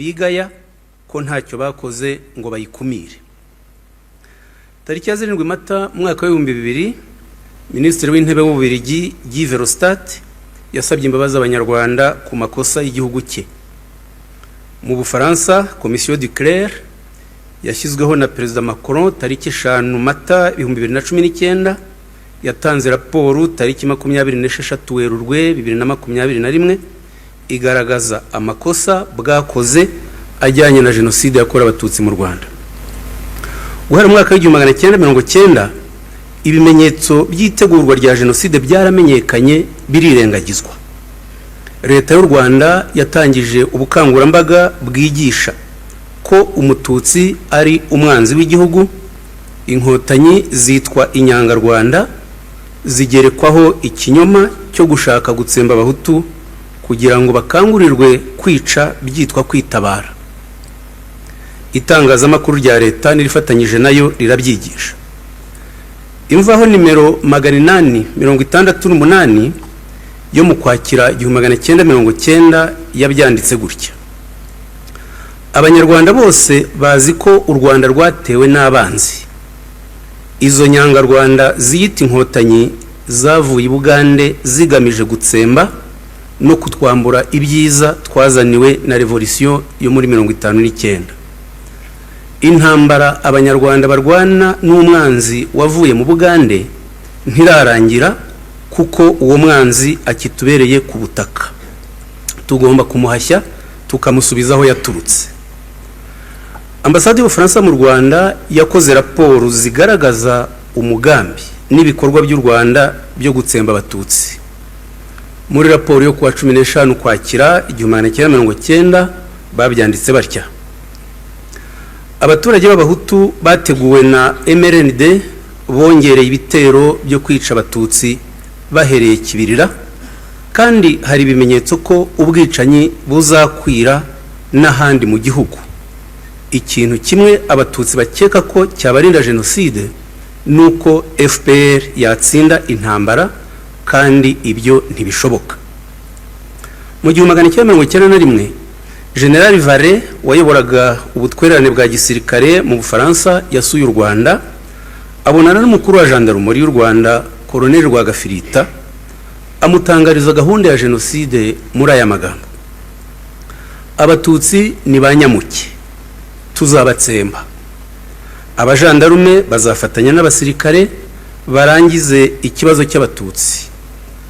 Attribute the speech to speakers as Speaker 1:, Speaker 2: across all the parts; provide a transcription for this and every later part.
Speaker 1: bigaya ko ntacyo bakoze ngo bayikumire. Tariki ya 7 Mata mwaka wa 2000, Minisitiri w'Intebe w'Ububiligi Guy Verhofstadt yasabye imbabazi abanyarwanda ku makosa y'igihugu cye. Mu Bufaransa, Commission du Clerc yashyizweho na Perezida Macron tariki 5 Mata 2019, yatanze raporo tariki 26 Werurwe 2021 igaragaza amakosa bwakoze ajyanye na jenoside yakorewe abatutsi mu Rwanda. Guhera mu mwaka wa 1990, ibimenyetso by'itegurwa rya jenoside byaramenyekanye birirengagizwa. Leta y'u Rwanda yatangije ubukangurambaga bwigisha ko umututsi ari umwanzi w'igihugu. Inkotanyi zitwa inyangarwanda, zigerekwaho ikinyoma cyo gushaka gutsemba abahutu kugira ngo bakangurirwe kwica byitwa kwitabara. Itangazamakuru rya leta nirifatanyije nayo rirabyigisha. Imvaho nimero 868 yo mu Kwakira 1990 yabyanditse gutya: Abanyarwanda bose bazi ko u Rwanda rwatewe n'abanzi. Izo nyangarwanda ziyita inkotanyi zavuye Bugande zigamije gutsemba no kutwambura ibyiza twazaniwe na revolution yo muri 59. Intambara abanyarwanda barwana n'umwanzi wavuye mu Bugande ntirarangira, kuko uwo mwanzi akitubereye ku butaka. Tugomba kumuhashya tukamusubizaho yaturutse. Ambasade y'Ubufaransa mu Rwanda yakoze raporo zigaragaza umugambi n'ibikorwa by'u Rwanda byo gutsemba abatutsi. Muri raporo yo kuwa 15 Ukwakira 1990 babyanditse batya: Abaturage b'abahutu bateguwe na MRND bongereye ibitero byo kwica abatutsi bahereye Kibirira, kandi hari ibimenyetso ko ubwicanyi buzakwira n'ahandi mu gihugu. Ikintu kimwe abatutsi bakeka ko cyabarinda jenoside nuko FPR yatsinda intambara, kandi ibyo ntibishoboka. Mu 1991, General Vare wayoboraga ubutwererane bwa gisirikare mu Bufaransa yasuye u Rwanda, abonana n'umukuru wa gendarmerie y'u Rwanda Colonel Rwagafirita, amutangariza gahunda ya jenoside muri aya magambo: Abatutsi ni banyamuke, tuzabatsemba. Abajandarume bazafatanya n'abasirikare barangize ikibazo cy'abatutsi,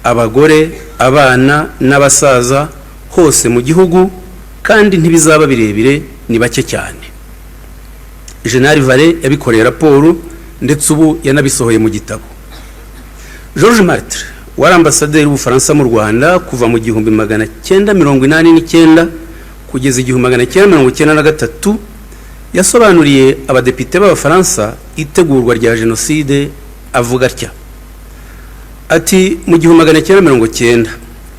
Speaker 1: abagore, abana n'abasaza hose mu gihugu, kandi ntibizaba birebire, ni bake cyane. General Vare yabikoreye raporo ndetse ubu yanabisohoye mu gitabo. Georges Martre wari ambasaderi w'Ubufaransa mu Rwanda kuva mu 1989 kugeza 1993, yasobanuriye abadepite b'Abafaransa itegurwa rya jenoside avuga atya ati: mu 1990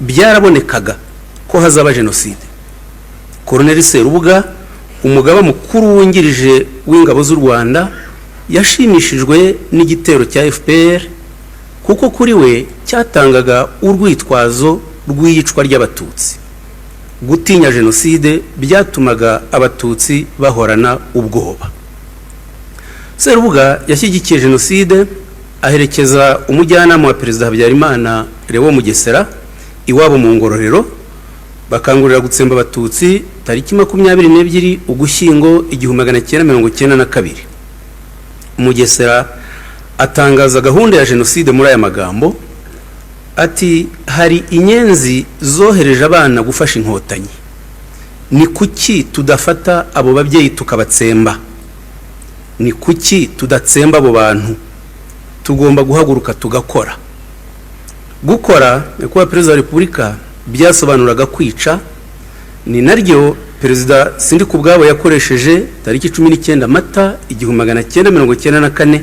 Speaker 1: byarabonekaga ko hazaba jenoside. Colonel Serubuga, umugaba mukuru wungirije w'ingabo z'u Rwanda, yashimishijwe n'igitero cya FPR kuko kuri we cyatangaga urwitwazo rw'iyicwa ry'abatutsi. Gutinya jenoside byatumaga abatutsi bahorana ubwoba. Serubuga yashyigikiye jenoside, aherekeza umujyanama wa Perezida Habyarimana Léon Mugesera iwabo mu Ngororero, bakangurira gutsemba abatutsi tariki 22 Ugushyingo 1992. Mugesera atangaza gahunda ya jenoside muri aya magambo ati: hari inyenzi zohereje abana gufasha inkotanyi, ni kuki tudafata abo babyeyi tukabatsemba? Ni kuki tudatsemba abo bantu? Tugomba guhaguruka tugakora. Gukora kuba Perezida wa Repubulika byasobanuraga kwica, ni naryo Perezida Sindikubwabo yakoresheje tariki 19 Mata 1994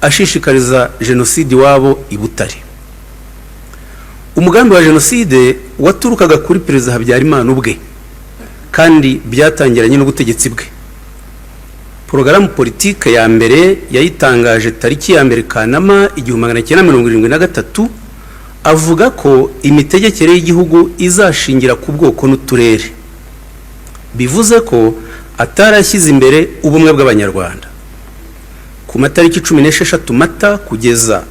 Speaker 1: ashishikariza jenoside wabo i Butare. Umugambi wa jenoside waturukaga kuri Perezida Habyarimana ubwe, kandi byatangiranye n'ubutegetsi bwe. Porogaramu politike ya mbere yayitangaje tariki ya 1 Kanama 1973, avuga ko imitegekere y'igihugu izashingira ku bwoko n'uturere. bivuze ko atarashyize imbere ubumwe bw'abanyarwanda. Ku matariki 16 Mata kugeza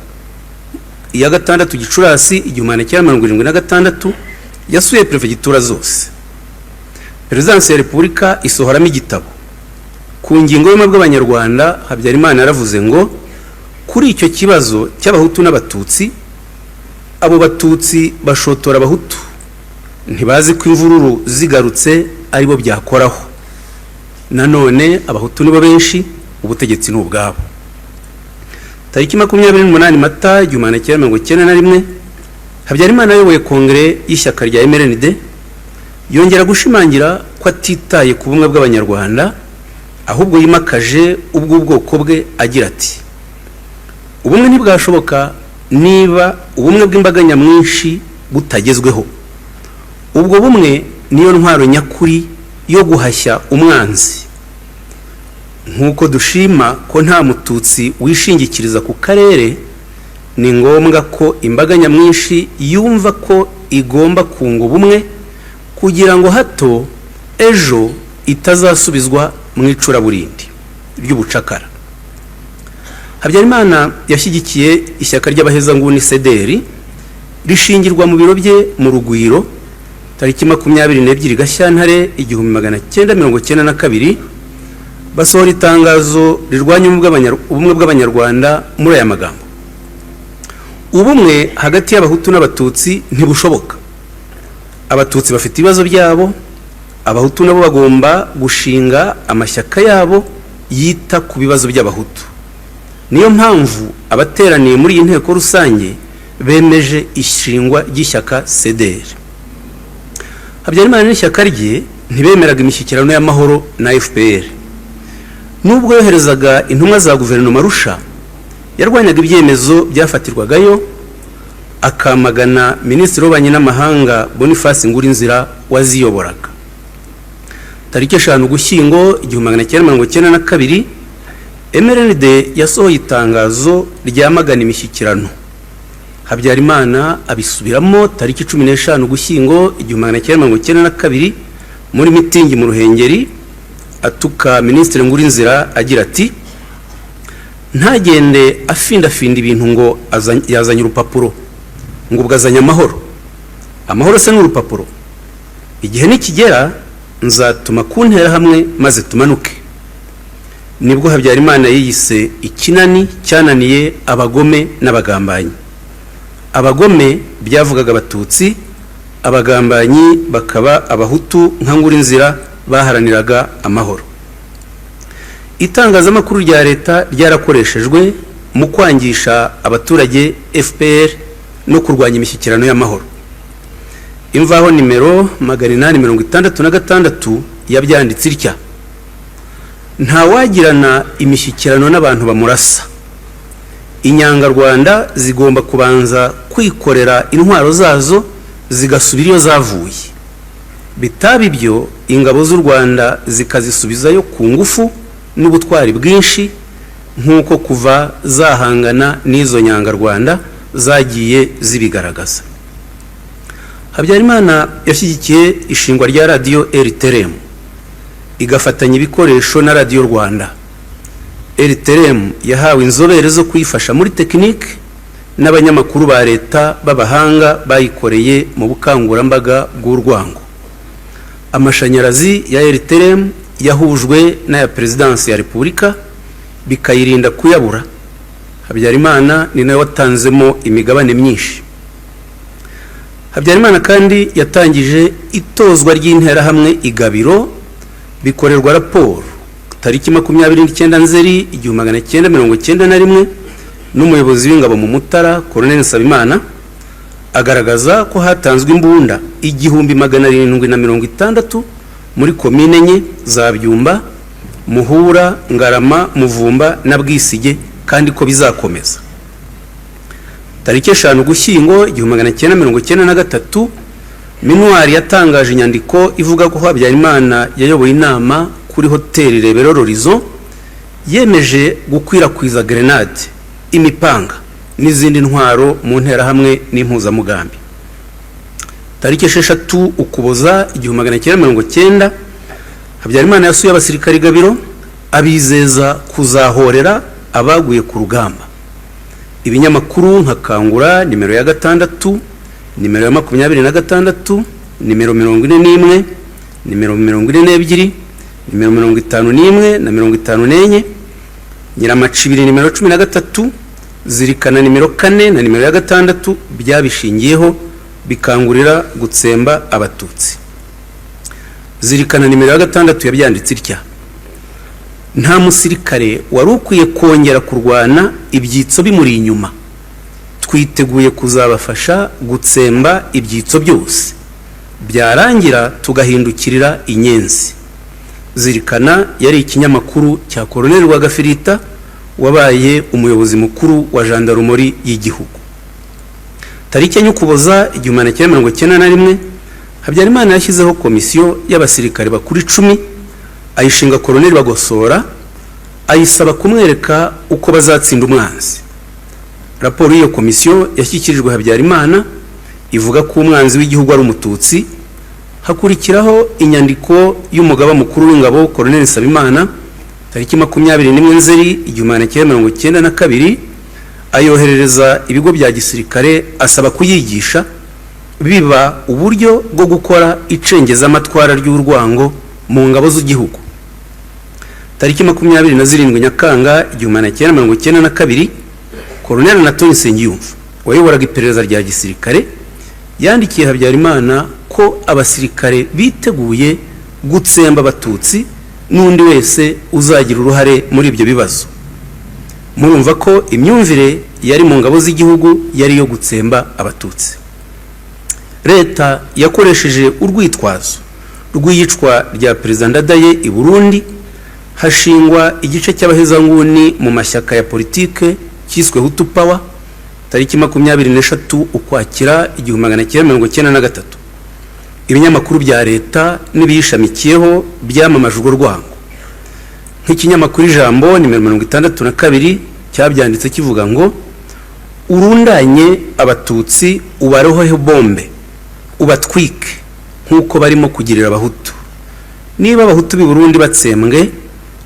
Speaker 1: iya gatandatu Gicurasi 1976 yasuye prefegitura zose. Perezidansi ya Repubulika isohoramo igitabo ku ngingo y'ubumwe bw'abanyarwanda. Habyarimana yaravuze ngo kuri icyo kibazo cy'abahutu n'abatutsi, abo batutsi bashotora abahutu, ntibazi ko imvururu zigarutse aribo byakoraho. Nanone abahutu nibo benshi, ubutegetsi ni ubwabo. Tariki 28 Mata 1991 Habyarimana ayoboye kongere y'ishyaka rya MRND yongera gushimangira ko atitaye ku bumwe bw'abanyarwanda, ahubwo yimakaje ubw'ubwoko bwe agira ati: ubumwe ntibwashoboka niba ubumwe bw'imbaga nyamwinshi butagezweho. Ubwo bumwe niyo ntwaro nyakuri yo guhashya umwanzi. Nkuko dushima ko nta mututsi wishingikiriza ku karere, ni ngombwa ko imbaga nyamwinshi yumva ko igomba kunga ubumwe kugira ngo hato ejo itazasubizwa mu icuraburindi ry'ubucakara. Habyarimana yashyigikiye ishyaka ry'abahezanguni CDR rishingirwa mu biro bye mu Rugwiro tariki 22 Gashyantare 1992, basohora itangazo rirwanya ubumwe bw'abanyarwanda muri aya magambo: ubumwe hagati y'abahutu n'abatutsi ntibushoboka. Abatutsi bafite ibibazo byabo, abahutu nabo bagomba gushinga amashyaka yabo yita ku bibazo by'abahutu. Niyo mpamvu abateraniye muri iyi nteko rusange bemeje ishingwa ry'ishyaka CDR. Habyarimana n'ishyaka rye ntibemeraga imishyikirano y'amahoro na FPR. Nubwo yoherezaga intumwa za guverinoma Arusha, yarwanyaga ibyemezo byafatirwagayo, akamagana Minisitiri w'Ububanyi n'Amahanga Boniface Ngurinzira waziyoboraga. Tariki 5 Ugushyingo 1992 MRND yasohoye itangazo ryamagana imishyikirano. Habyarimana abisubiramo tariki 15 Ugushyingo 1992 muri mitingi mu Ruhengeri, atuka Minisitiri Ngurinzira agira ati: ntagende afindafinda ibintu ngo yazanye urupapuro ngo ubwazanye amahoro. Amahoro se n'urupapuro? Igihe nikigera nzatuma kuntera hamwe maze tumanuke. Nibwo Habyarimana yiyise ikinani cyananiye abagome n'abagambanyi. Abagome byavugaga abatutsi, abagambanyi bakaba abahutu nka Ngurinzira baharaniraga amahoro. Itangazamakuru rya leta ryarakoreshejwe mu kwangisha abaturage FPR no kurwanya imishyikirano y'amahoro. Imvaho nimero 866 yabyanditse itya: ntawagirana imishyikirano n'abantu bamurasa. Inyangarwanda zigomba kubanza kwikorera intwaro zazo zigasubira iyo zavuye. Bitaba ibyo ingabo z'u Rwanda zikazisubizayo ku ngufu n'ubutwari bwinshi, nkuko kuva zahangana n'izo nyangarwanda zagiye zibigaragaza. Habyarimana yashyigikiye ishingwa rya radio RTRM, igafatanya ibikoresho na Radio Rwanda. RTRM yahawe inzobere zo kuyifasha muri tekinike n'abanyamakuru ba leta b'abahanga bayikoreye mu bukangurambaga bw'urwango. Amashanyarazi ya RTRM yahujwe n'aya Perezidansi ya Repubulika bikayirinda kuyabura. Habyarimana ni nawe watanzemo imigabane myinshi. Habyarimana kandi yatangije itozwa ry'interahamwe igabiro, bikorerwa raporo tariki 29 Nzeri 1991 n'umuyobozi w'ingabo mu Mutara Colonel Nsabimana, agaragaza ko hatanzwe imbunda 1760 muri komine enye za Byumba, Muhura, Ngarama, Muvumba na Bwisige, kandi ko bizakomeza. Tariki 5 Ugushyingo 1993 Minuari yatangaje inyandiko ivuga ko Habyarimana yayoboye inama kuri hoteli Rebero Horizon, yemeje gukwirakwiza grenade, imipanga n'izindi ntwaro mu nterahamwe n'impuzamugambi. Tariki 6 Ukuboza 1990 Habyarimana yasuye abasirikari Gabiro abizeza kuzahorera abaguye ku rugamba. Ibinyamakuru nka Kangura nimero ya 6, nimero ya 26, nimero 41, nimero 42, nimero 51 na 54, Nyiramacibiri nimero 13, Zirikana nimero 4 na nimero ya 6 byabishingiyeho bikangurira gutsemba abatutsi. Zirikana nimero ya 6 yabyanditse itya: nta musirikare wari ukwiye kongera kurwana ibyitso bimuri inyuma, twiteguye kuzabafasha gutsemba ibyitso byose, byarangira tugahindukirira inyenzi. Zirikana yari ikinyamakuru cya Colonel Rwagafirita wabaye umuyobozi mukuru wa Jandarumori y'igihugu. Tariki ya Ukuboza 1991 Habyarimana yashyizeho komisiyo y'abasirikare bakuru 10, ayishinga Colonel Bagosora, ayisaba kumwereka uko bazatsinda umwanzi. Raporo y'iyo komisiyo yashyikirijwe Habyarimana ivuga ko umwanzi w'igihugu ari umututsi. Hakurikiraho inyandiko y'umugaba mukuru w'ingabo Colonel Sabimana tariki 21 Nzeri 1992 ayoherereza ibigo bya gisirikare asaba kuyigisha biba uburyo bwo gukora icengeza amatwara ry'urwango mu ngabo z'igihugu. Tariki 27 Nyakanga 1992 Colonel Anatole Nsengiyumva wayoboraga iperereza rya gisirikare yandikiye Habyarimana ko abasirikare biteguye gutsemba abatutsi n'undi wese uzagira uruhare muri ibyo bibazo. Murumva ko imyumvire yari mu ngabo z'igihugu yari yo gutsemba abatutsi. Leta yakoresheje urwitwazo rw'iyicwa rya Perezida Ndadaye i Burundi, hashingwa igice cy'abahezanguni mu mashyaka ya politike cyiswe Hutu Power tariki 23 Ukwakira 1993. Ibinyamakuru bya leta n'ibiyishamikiyeho byamamaje urwo rwango. Nk'ikinyamakuru Ijambo nimero 62 cyabyanditse kivuga ngo urundanye abatutsi ubaroheho bombe ubatwike nkuko barimo kugirira abahutu. Niba abahutu b'i Burundi batsembwe,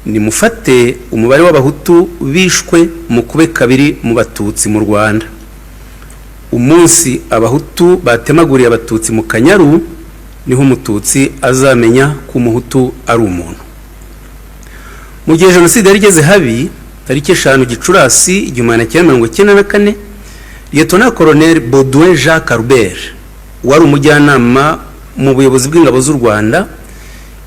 Speaker 1: nimufate umubare w'abahutu bishwe mu kube kabiri mu batutsi mu Rwanda. Umunsi abahutu batemaguriye abatutsi mu Kanyaru, niho umututsi azamenya ko umuhutu ari umuntu. Mu gihe jenoside yari igeze habi, tariki 5 Gicurasi 1994, Lieutenant Colonel Baudouin Jacques Albert wari umujyanama mu buyobozi bw'ingabo z'u Rwanda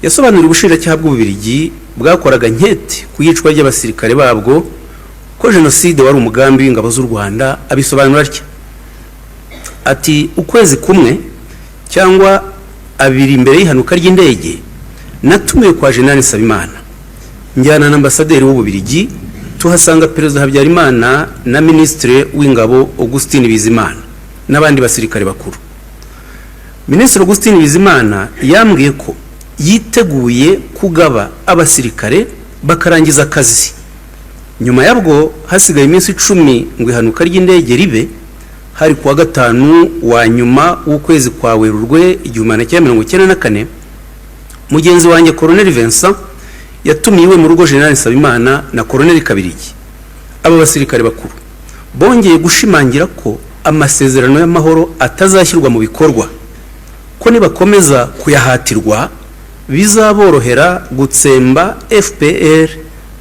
Speaker 1: yasobanuriye ubushinjacyaha bw'Ububiligi bwakoraga nkete ku yicwa ry'abasirikare babwo ko jenoside wari umugambi w'ingabo z'u Rwanda. Abisobanura atya ati: ukwezi kumwe cyangwa abiri imbere y'ihanuka ry'indege natumiwe kwa General Sabimana, njyana na ambasaderi w'Ububiligi, tuhasanga Perezida Habyarimana na Ministre w'ingabo Augustin Bizimana n'abandi basirikare bakuru. Ministre Augustin Bizimana yambwiye ko yiteguye kugaba abasirikare bakarangiza akazi. Nyuma yabwo hasigaye iminsi 10 ngo ihanuka ry'indege ribe, hari kuwa 5 wa nyuma w'ukwezi kwa Werurwe 1994, mugenzi wanjye Colonel Vincent yatumiwe mu rugo General Sabimana na Colonel Kabirigi. Aba basirikare bakuru bongeye gushimangira ko amasezerano y'amahoro atazashyirwa mu bikorwa, ko nibakomeza kuyahatirwa bizaborohera gutsemba FPR,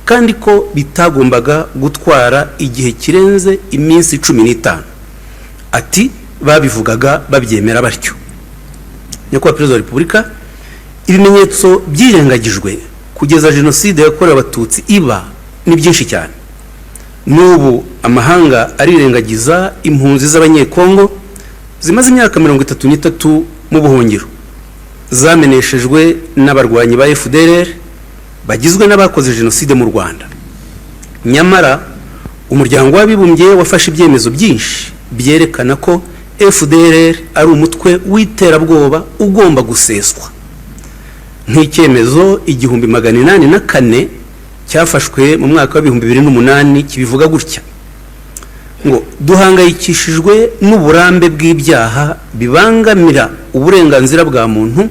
Speaker 1: kandi ko bitagombaga gutwara igihe kirenze iminsi 15. Ati babivugaga babyemera batyo. Nyakubahwa Perezida wa Repubulika, ibimenyetso byirengagijwe kugeza jenoside yakorewe abatutsi iba ni byinshi cyane. N'ubu amahanga arirengagiza impunzi z'abanyekongo zimaze imyaka 33 mu buhungiro, zameneshejwe n'abarwanyi ba FDLR bagizwe n'abakoze jenoside mu Rwanda. Nyamara umuryango w'abibumbye wafashe ibyemezo byinshi byerekana ko FDLR ari umutwe w'iterabwoba ugomba guseswa. Nk'icyemezo 1804 cyafashwe mu mwaka wa 2008 kibivuga gutya ngo duhangayikishijwe n'uburambe bw'ibyaha bibangamira uburenganzira bwa muntu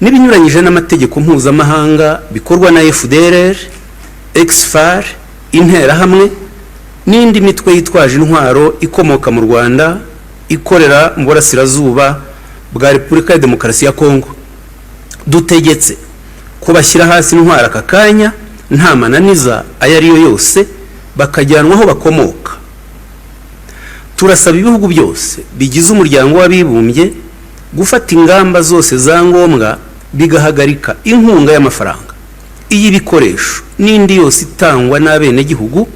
Speaker 1: n'ibinyuranyije n'amategeko mpuzamahanga bikorwa na FDLR, Exfar, Interahamwe n'indi mitwe yitwaje intwaro ikomoka mu Rwanda ikorera mu burasirazuba bwa Repubulika ya Demokarasi ya Kongo. Dutegetse kubashyira hasi intwaro aka kanya nta mananiza ayariyo yose bakajyanwa aho bakomoka. Turasaba ibihugu byose bigize umuryango w'abibumbye gufata ingamba zose za ngombwa bigahagarika inkunga y'amafaranga, iy'ibikoresho n'indi yose itangwa n'abenegihugu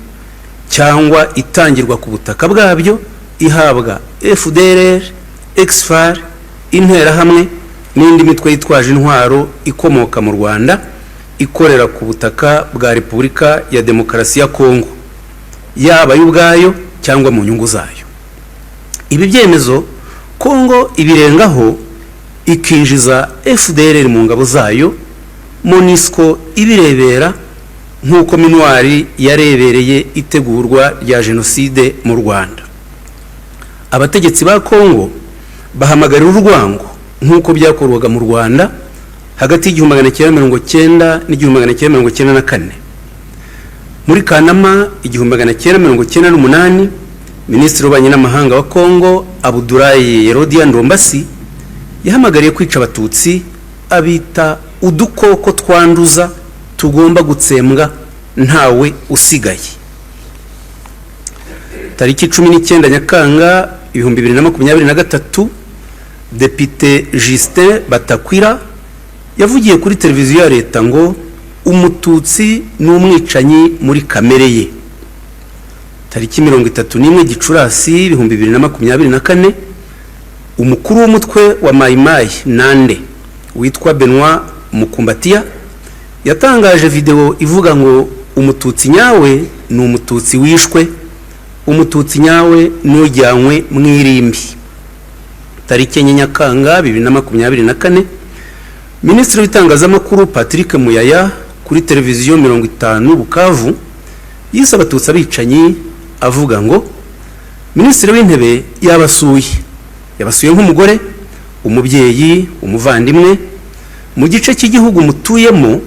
Speaker 1: cyangwa itangirwa ku butaka bwabyo ihabwa FDLR, Exfar, Interahamwe n'indi mitwe yitwaje intwaro ikomoka mu Rwanda ikorera ku butaka bwa Repubulika ya Demokarasi ya Kongo, yaba y'ubwayo cyangwa mu nyungu zayo. Ibi byemezo Kongo ibirengaho ikinjiza FDLR mu ngabo zayo, MONUSCO ibirebera nk'uko minwari yarebereye itegurwa rya jenoside mu Rwanda. Abategetsi ba Kongo bahamagarira urwango nk'uko byakorwaga mu Rwanda hagati y'1990 n'1994. Muri Kanama 1998 Minisitiri w'Ububanyi n'Amahanga wa Kongo Abdoulaye Yerodia Ndombasi yahamagariye kwica abatutsi abita udukoko twanduza tugomba gutsembwa ntawe usigaye. Tariki 19 Nyakanga 2023 Depite Justin Batakwira yavugiye kuri televiziyo ya leta ngo umututsi n'umwicanyi muri kamere ye. Tariki 31 Gicurasi 2024 umukuru w'umutwe wa Maimai Nande witwa Benoit Mukumbatia yatangaje video ivuga ngo umututsi nyawe ni umututsi wishwe, umututsi nyawe n'ujyanywe mwirimbi. Tariki Nyakanga 2024 Minisitiri w'itangazamakuru Patrick Muyaya kuri televiziyo 50 Bukavu yise abatutsi abicanyi avuga ngo Minisitiri w'Intebe yabasuye nk'umugore, umubyeyi, umuvandimwe mu gice cy'igihugu mutuyemo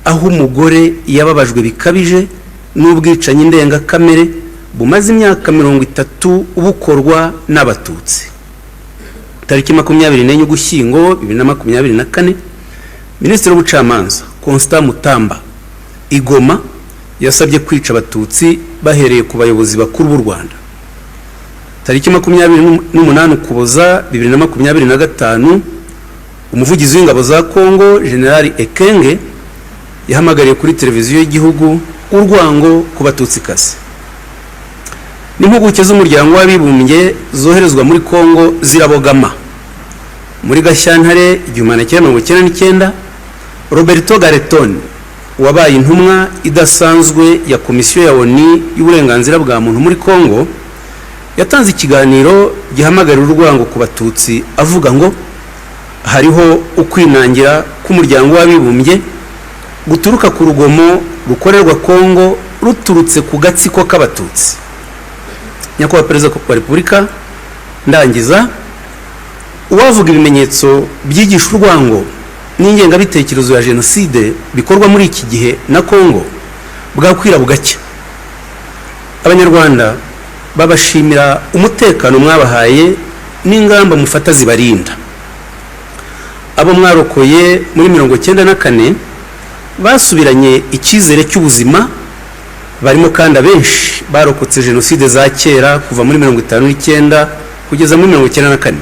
Speaker 1: aho umugore yababajwe bikabije n'ubwicanyi ndengakamere bumaze imyaka 30 bukorwa n'abatutsi. Tariki 24 Ugushyingo 2024 Minisitiri w'Ubucamanza Constant Mutamba Igoma yasabye kwica abatutsi bahereye ku bayobozi bakuru b'u Rwanda. Tariki 28 Ukuboza 2025 umuvugizi w'ingabo za Kongo General Ekenge yahamagariye kuri televiziyo y'igihugu urwango ku batutsi kasi. N'impuguke z'umuryango w'abibumbye zoherezwa muri Kongo zirabogama. Muri Gashyantare 1999 Roberto Gareton wabaye intumwa idasanzwe ya komisiyo ya ONU y'uburenganzira bwa muntu muri Kongo yatanze ikiganiro gihamagarira urwango ku batutsi avuga ngo hariho ukwinangira k'umuryango w'abibumbye guturuka ku rugomo rukorerwa Kongo ruturutse ku gatsiko k'abatutsi. Nyakubahwa Perezida wa Repubulika ndangiza uwavuga ibimenyetso byigisha urwango n'ingengabitekerezo ya jenoside bikorwa muri iki gihe na Kongo bwakwira bugacya. Abanyarwanda babashimira umutekano mwabahaye n'ingamba mufata zibarinda. Abo mwarokoye muri 1994 basubiranye icyizere cy'ubuzima, barimo kandi abenshi barokotse jenoside za kera kuva muri 1959 kugeza muri 1994.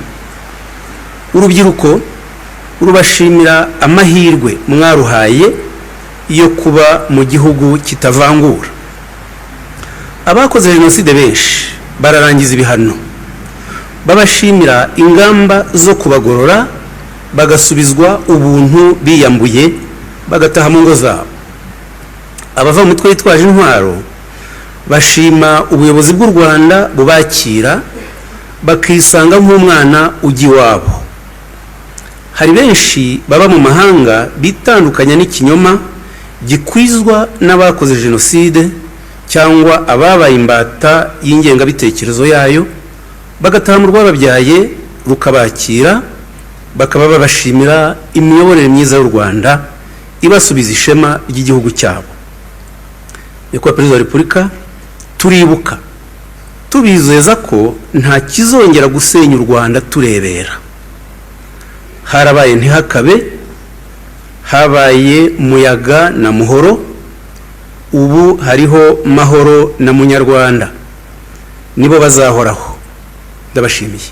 Speaker 1: Urubyiruko urubashimira amahirwe mwaruhaye yo kuba mu gihugu kitavangura. Abakoze jenoside benshi bararangiza ibihano, babashimira ingamba zo kubagorora bagasubizwa ubuntu biyambuye bagataha mu ngo zabo. Abava mu mitwe yitwaje intwaro bashima ubuyobozi bw'u Rwanda bubakira bakisanga nk'umwana ujya iwabo. Hari benshi baba mu mahanga bitandukanya n'ikinyoma gikwizwa n'abakoze jenoside cyangwa ababaye imbata y'ingengabitekerezo yayo bagataha mu rwababyaye rukabakira bakaba babashimira imiyoborere myiza y'u Rwanda ibasubiza ishema ry'igihugu cyabo. Nyakubahwa Perezida wa Repubulika, turibuka tubizeza ko nta kizongera gusenya u Rwanda turebera. Harabaye ntihakabe, habaye Muyaga na Muhoro, ubu hariho Mahoro na Munyarwanda, nibo bazahoraho. Ndabashimiye.